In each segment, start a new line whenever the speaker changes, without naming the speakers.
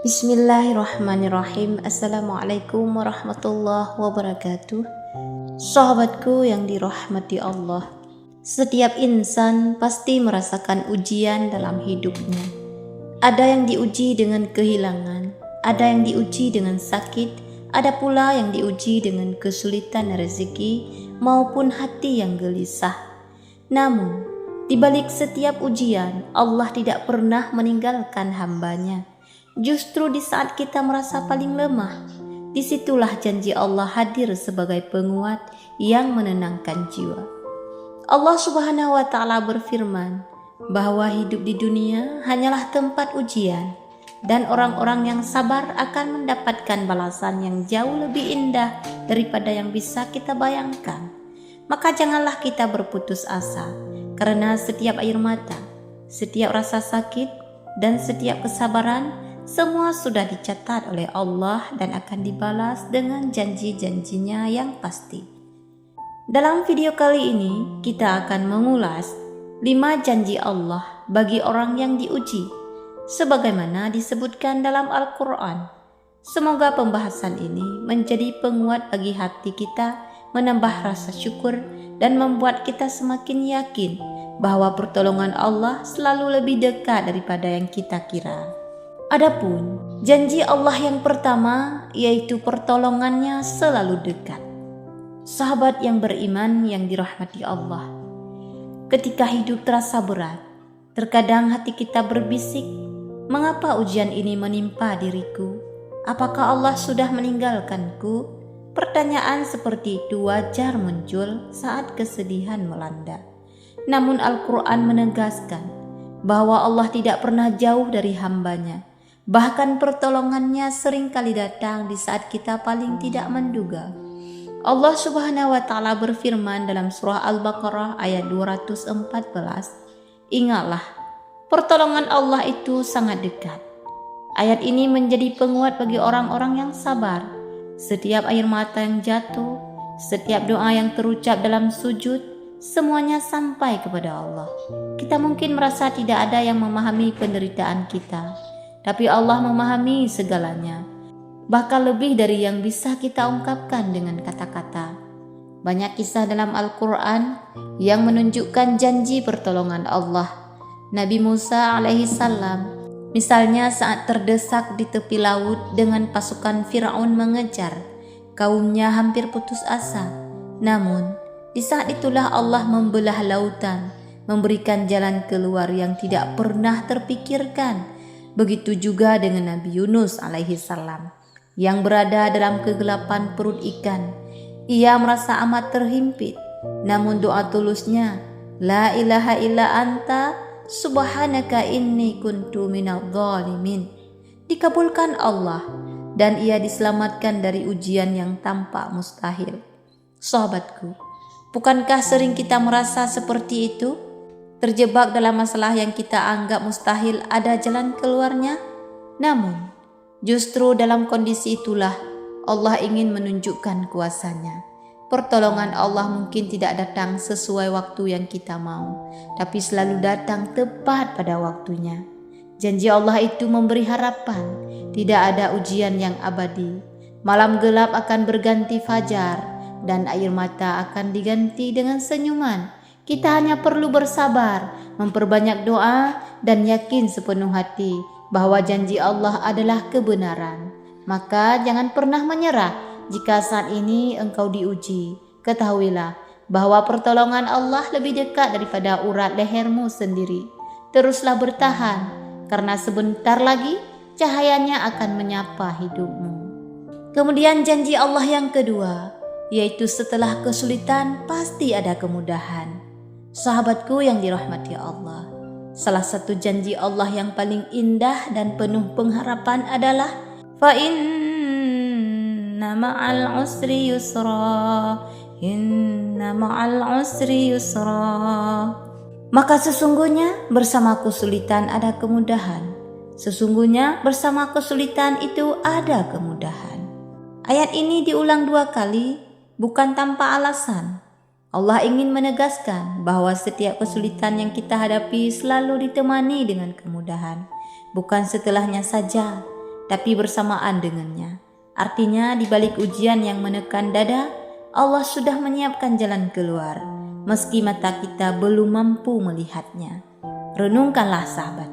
Bismillahirrahmanirrahim. Assalamualaikum warahmatullahi wabarakatuh. Sahabatku yang dirahmati Allah, setiap insan pasti merasakan ujian dalam hidupnya. Ada yang diuji dengan kehilangan, ada yang diuji dengan sakit, ada pula yang diuji dengan kesulitan rezeki maupun hati yang gelisah. Namun, di balik setiap ujian, Allah tidak pernah meninggalkan hambanya. Justru di saat kita merasa paling lemah, disitulah janji Allah hadir sebagai penguat yang menenangkan jiwa. Allah Subhanahu wa Ta'ala berfirman bahwa hidup di dunia hanyalah tempat ujian, dan orang-orang yang sabar akan mendapatkan balasan yang jauh lebih indah daripada yang bisa kita bayangkan. Maka janganlah kita berputus asa, karena setiap air mata, setiap rasa sakit, dan setiap kesabaran semua sudah dicatat oleh Allah dan akan dibalas dengan janji-janjinya yang pasti. Dalam video kali ini kita akan mengulas 5 janji Allah bagi orang yang diuji, sebagaimana disebutkan dalam Al-Quran. Semoga pembahasan ini menjadi penguat bagi hati kita, menambah rasa syukur, dan membuat kita semakin yakin bahwa pertolongan Allah selalu lebih dekat daripada yang kita kira. Adapun janji Allah yang pertama, yaitu pertolongannya selalu dekat. Sahabat yang beriman yang dirahmati Allah, ketika hidup terasa berat, terkadang hati kita berbisik, mengapa ujian ini menimpa diriku? Apakah Allah sudah meninggalkanku? Pertanyaan seperti itu wajar muncul saat kesedihan melanda. Namun Al-Quran menegaskan bahwa Allah tidak pernah jauh dari hambanya. Bahkan pertolongannya sering kali datang di saat kita paling tidak menduga. Allah Subhanahu wa Ta'ala berfirman dalam surah Al-Baqarah ayat 214, ingatlah, pertolongan Allah itu sangat dekat. Ayat ini menjadi penguat bagi orang-orang yang sabar. Setiap air mata yang jatuh, setiap doa yang terucap dalam sujud, semuanya sampai kepada Allah. Kita mungkin merasa tidak ada yang memahami penderitaan kita, tapi Allah memahami segalanya, bahkan lebih dari yang bisa kita ungkapkan dengan kata-kata. Banyak kisah dalam Al-Quran yang menunjukkan janji pertolongan Allah. Nabi Musa alaihissalam, misalnya saat terdesak di tepi laut dengan pasukan Fir'aun mengejar, kaumnya hampir putus asa. Namun, di saat itulah Allah membelah lautan, memberikan jalan keluar yang tidak pernah terpikirkan. Begitu juga dengan Nabi Yunus alaihissalam yang berada dalam kegelapan perut ikan. Ia merasa amat terhimpit, namun doa tulusnya, La ilaha illa anta subhanaka inni kuntu minadh dhalimin, dikabulkan Allah dan ia diselamatkan dari ujian yang tampak mustahil. Sahabatku, bukankah sering kita merasa seperti itu? Terjebak dalam masalah yang kita anggap mustahil ada jalan keluarnya. Namun, justru dalam kondisi itulah Allah ingin menunjukkan kuasanya. Pertolongan Allah mungkin tidak datang sesuai waktu yang kita mau, tapi selalu datang tepat pada waktunya. Janji Allah itu memberi harapan, tidak ada ujian yang abadi. Malam gelap akan berganti fajar, dan air mata akan diganti dengan senyuman. Kita hanya perlu bersabar, memperbanyak doa, dan yakin sepenuh hati bahwa janji Allah adalah kebenaran. Maka jangan pernah menyerah jika saat ini engkau diuji. Ketahuilah bahwa pertolongan Allah lebih dekat daripada urat lehermu sendiri. Teruslah bertahan, karena sebentar lagi cahayanya akan menyapa hidupmu. Kemudian janji Allah yang kedua, yaitu setelah kesulitan pasti ada kemudahan. Sahabatku yang dirahmati Allah, salah satu janji Allah yang paling indah dan penuh pengharapan adalah fa inna ma'al usri yusra, inna ma'al usri yusra. Maka sesungguhnya bersama kesulitan ada kemudahan. Sesungguhnya bersama kesulitan itu ada kemudahan. Ayat ini diulang 2 kali, bukan tanpa alasan. Allah ingin menegaskan bahwa setiap kesulitan yang kita hadapi selalu ditemani dengan kemudahan. Bukan setelahnya saja, tapi bersamaan dengannya. Artinya di balik ujian yang menekan dada, Allah sudah menyiapkan jalan keluar, meski mata kita belum mampu melihatnya. Renungkanlah sahabat,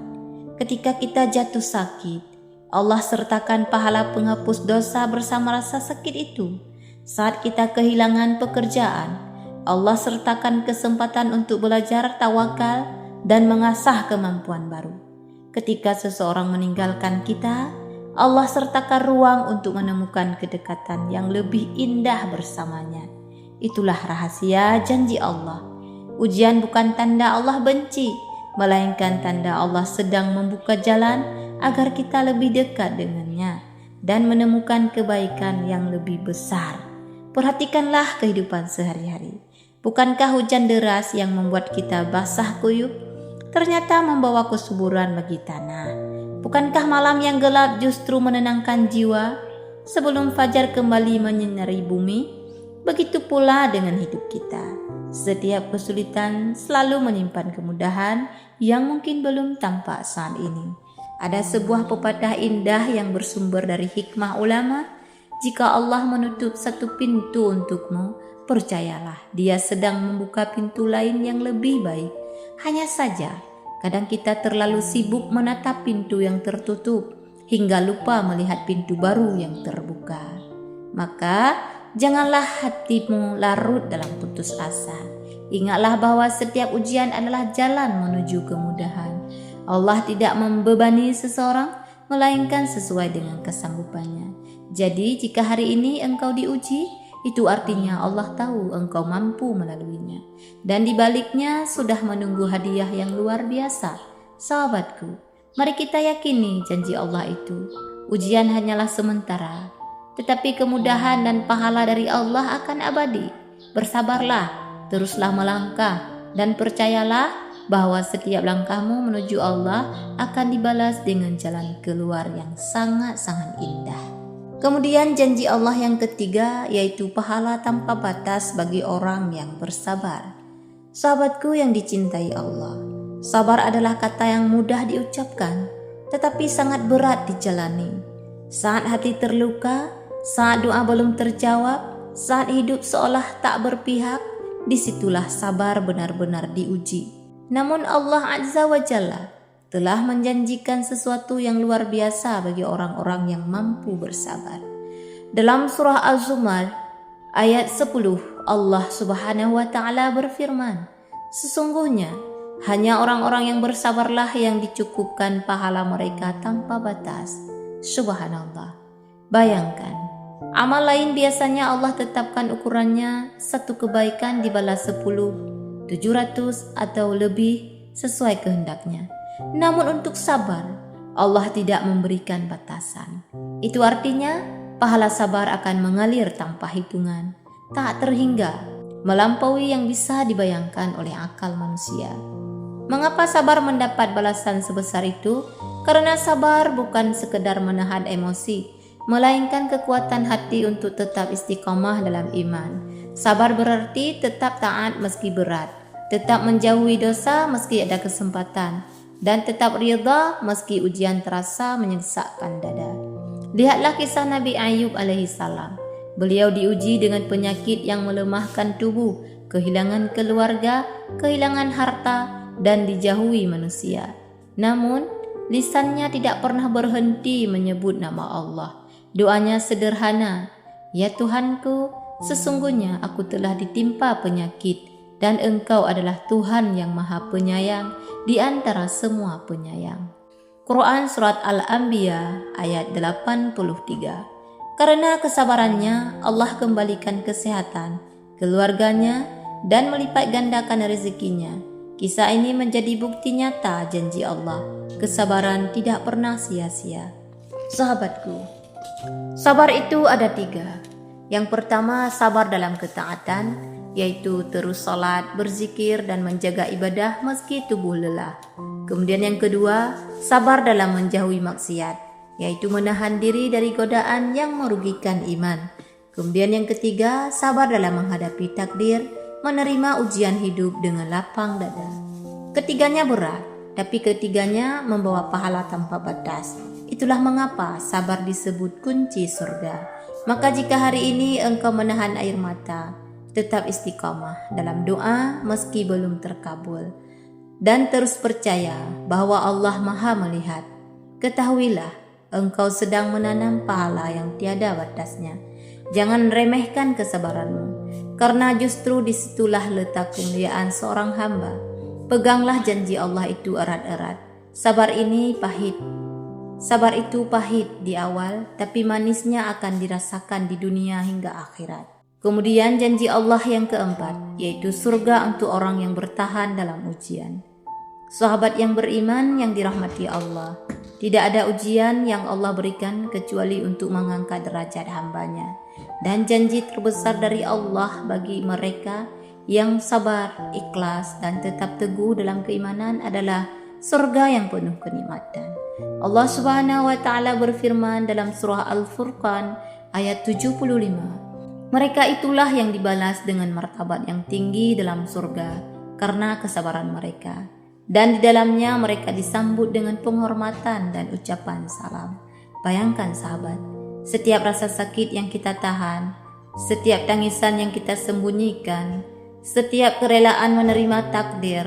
ketika kita jatuh sakit, Allah sertakan pahala penghapus dosa bersama rasa sakit itu. Saat kita kehilangan pekerjaan, Allah sertakan kesempatan untuk belajar tawakal dan mengasah kemampuan baru. Ketika seseorang meninggalkan kita, Allah sertakan ruang untuk menemukan kedekatan yang lebih indah bersamanya. Itulah rahasia janji Allah. Ujian bukan tanda Allah benci, melainkan tanda Allah sedang membuka jalan agar kita lebih dekat dengannya dan menemukan kebaikan yang lebih besar. Perhatikanlah kehidupan sehari-hari. Bukankah hujan deras yang membuat kita basah kuyup ternyata membawa kesuburan bagi tanah? Bukankah malam yang gelap justru menenangkan jiwa sebelum fajar kembali menyinari bumi? Begitu pula dengan hidup kita. Setiap kesulitan selalu menyimpan kemudahan yang mungkin belum tampak saat ini. Ada sebuah pepatah indah yang bersumber dari hikmah ulama. Jika Allah menutup satu pintu untukmu, percayalah Dia sedang membuka pintu lain yang lebih baik. Hanya saja, kadang kita terlalu sibuk menatap pintu yang tertutup hingga lupa melihat pintu baru yang terbuka. Maka janganlah hatimu larut dalam putus asa. Ingatlah bahwa setiap ujian adalah jalan menuju kemudahan. Allah tidak membebani seseorang, melainkan sesuai dengan kesanggupannya. Jadi jika hari ini engkau diuji, itu artinya Allah tahu engkau mampu melaluinya. Dan di baliknya sudah menunggu hadiah yang luar biasa. Sahabatku, mari kita yakini janji Allah itu. Ujian hanyalah sementara, tetapi kemudahan dan pahala dari Allah akan abadi. Bersabarlah, teruslah melangkah, dan percayalah bahwa setiap langkahmu menuju Allah akan dibalas dengan jalan keluar yang sangat-sangat indah. Kemudian janji Allah yang ketiga yaitu pahala tanpa batas bagi orang yang bersabar. Sahabatku yang dicintai Allah, sabar adalah kata yang mudah diucapkan, tetapi sangat berat dijalani. Saat hati terluka, saat doa belum terjawab, saat hidup seolah tak berpihak, disitulah sabar benar-benar diuji. Namun Allah Azza wa Jalla telah menjanjikan sesuatu yang luar biasa bagi orang-orang yang mampu bersabar. Dalam surah Az-Zumar ayat 10, Allah Subhanahu wa taala berfirman, sesungguhnya hanya orang-orang yang bersabarlah yang dicukupkan pahala mereka tanpa batas. Subhanallah. Bayangkan, amal lain biasanya Allah tetapkan ukurannya, satu kebaikan dibalas 10, 700 atau lebih sesuai kehendaknya. Namun untuk sabar, Allah tidak memberikan batasan. Itu artinya pahala sabar akan mengalir tanpa hitungan, tak terhingga, melampaui yang bisa dibayangkan oleh akal manusia. Mengapa sabar mendapat balasan sebesar itu? Karena sabar bukan sekedar menahan emosi, melainkan kekuatan hati untuk tetap istiqomah dalam iman. Sabar berarti tetap taat meski berat, tetap menjauhi dosa meski ada kesempatan, dan tetap ridha meski ujian terasa menyesakkan dada. Lihatlah kisah Nabi Ayub alaihissalam. Beliau diuji dengan penyakit yang melemahkan tubuh, kehilangan keluarga, kehilangan harta, dan dijauhi manusia. Namun, lisannya tidak pernah berhenti menyebut nama Allah. Doanya sederhana, "Ya Tuhanku, sesungguhnya aku telah ditimpa penyakit, dan Engkau adalah Tuhan yang Maha Penyayang di antara semua penyayang." Quran Surat Al-Anbiya ayat 83. Karena kesabarannya, Allah kembalikan kesehatan, keluarganya, dan melipat gandakan rezekinya. Kisah ini menjadi bukti nyata janji Allah. Kesabaran tidak pernah sia-sia. Sahabatku, sabar itu ada 3. Yang pertama, sabar dalam ketaatan, yaitu terus salat, berzikir, dan menjaga ibadah meski tubuh lelah. Kemudian yang kedua, sabar dalam menjauhi maksiat, yaitu menahan diri dari godaan yang merugikan iman. Kemudian yang ketiga, sabar dalam menghadapi takdir, menerima ujian hidup dengan lapang dada. Ketiganya berat, tapi ketiganya membawa pahala tanpa batas. Itulah mengapa sabar disebut kunci surga. Maka jika hari ini engkau menahan air mata, tetap istiqamah dalam doa meski belum terkabul. Dan terus percaya bahwa Allah Maha melihat. Ketahuilah, engkau sedang menanam pahala yang tiada batasnya. Jangan remehkan kesabaranmu, karena justru disitulah letak kemuliaan seorang hamba. Peganglah janji Allah itu erat-erat. Sabar itu pahit di awal, tapi manisnya akan dirasakan di dunia hingga akhirat. Kemudian janji Allah yang keempat, yaitu surga untuk orang yang bertahan dalam ujian. Sahabat yang beriman yang dirahmati Allah, tidak ada ujian yang Allah berikan kecuali untuk mengangkat derajat hambanya. Dan janji terbesar dari Allah bagi mereka yang sabar, ikhlas, dan tetap teguh dalam keimanan adalah surga yang penuh kenikmatan. Allah Subhanahu wa Ta'ala berfirman dalam surah Al-Furqan ayat 75, mereka itulah yang dibalas dengan martabat yang tinggi dalam surga karena kesabaran mereka, dan di dalamnya mereka disambut dengan penghormatan dan ucapan salam. Bayangkan sahabat, setiap rasa sakit yang kita tahan, setiap tangisan yang kita sembunyikan, setiap kerelaan menerima takdir,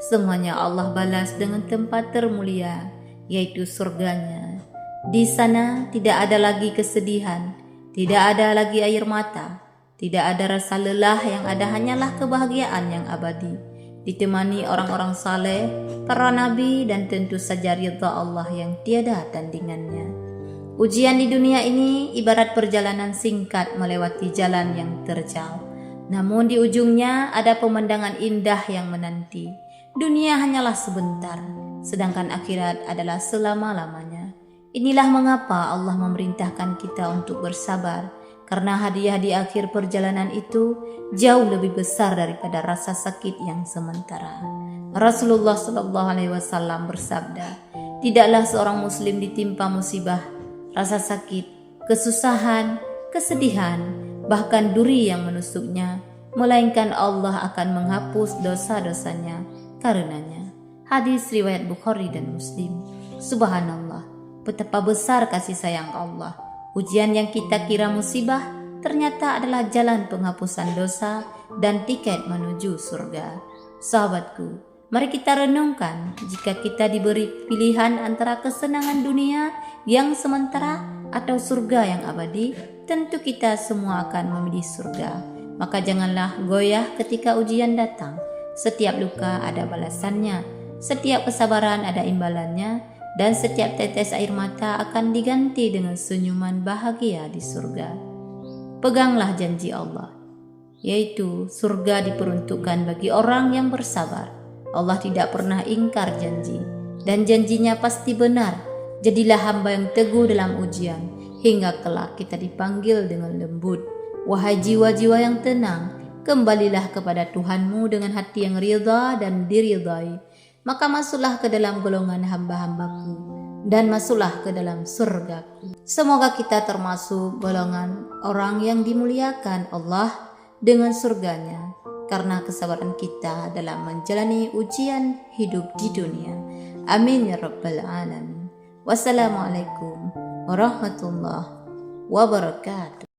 semuanya Allah balas dengan tempat termulia, yaitu surganya. Di sana tidak ada lagi kesedihan, tidak ada lagi air mata, tidak ada rasa lelah, yang ada hanyalah kebahagiaan yang abadi, ditemani orang-orang saleh, para nabi, dan tentu saja ridha Allah yang tiada tandingannya. Ujian di dunia ini ibarat perjalanan singkat melewati jalan yang terjal. Namun di ujungnya ada pemandangan indah yang menanti. Dunia hanyalah sebentar, sedangkan akhirat adalah selama-lamanya. Inilah mengapa Allah memerintahkan kita untuk bersabar, karena hadiah di akhir perjalanan itu jauh lebih besar daripada rasa sakit yang sementara. Rasulullah SAW bersabda, tidaklah seorang muslim ditimpa musibah, rasa sakit, kesusahan, kesedihan, bahkan duri yang menusuknya, melainkan Allah akan menghapus dosa-dosanya karenanya. Hadis riwayat Bukhari dan Muslim. Subhanallah, betapa besar kasih sayang Allah. Ujian yang kita kira musibah ternyata adalah jalan penghapusan dosa dan tiket menuju surga. Sahabatku, mari kita renungkan, jika kita diberi pilihan antara kesenangan dunia yang sementara atau surga yang abadi, tentu kita semua akan memilih surga. Maka janganlah goyah ketika ujian datang. Setiap luka ada balasannya, setiap kesabaran ada imbalannya, dan setiap tetes air mata akan diganti dengan senyuman bahagia di surga. Peganglah janji Allah, yaitu surga diperuntukkan bagi orang yang bersabar. Allah tidak pernah ingkar janji, dan janjinya pasti benar. Jadilah hamba yang teguh dalam ujian, hingga kelak kita dipanggil dengan lembut. Wahai jiwa-jiwa yang tenang, kembalilah kepada Tuhanmu dengan hati yang ridha dan diridhai. Maka masuklah ke dalam golongan hamba-hambaku, dan masuklah ke dalam surgaku. Semoga kita termasuk golongan orang yang dimuliakan Allah dengan surganya, karena kesabaran kita dalam menjalani ujian hidup di dunia. Amin ya rabbal alamin. Wassalamualaikum warahmatullahi wabarakatuh.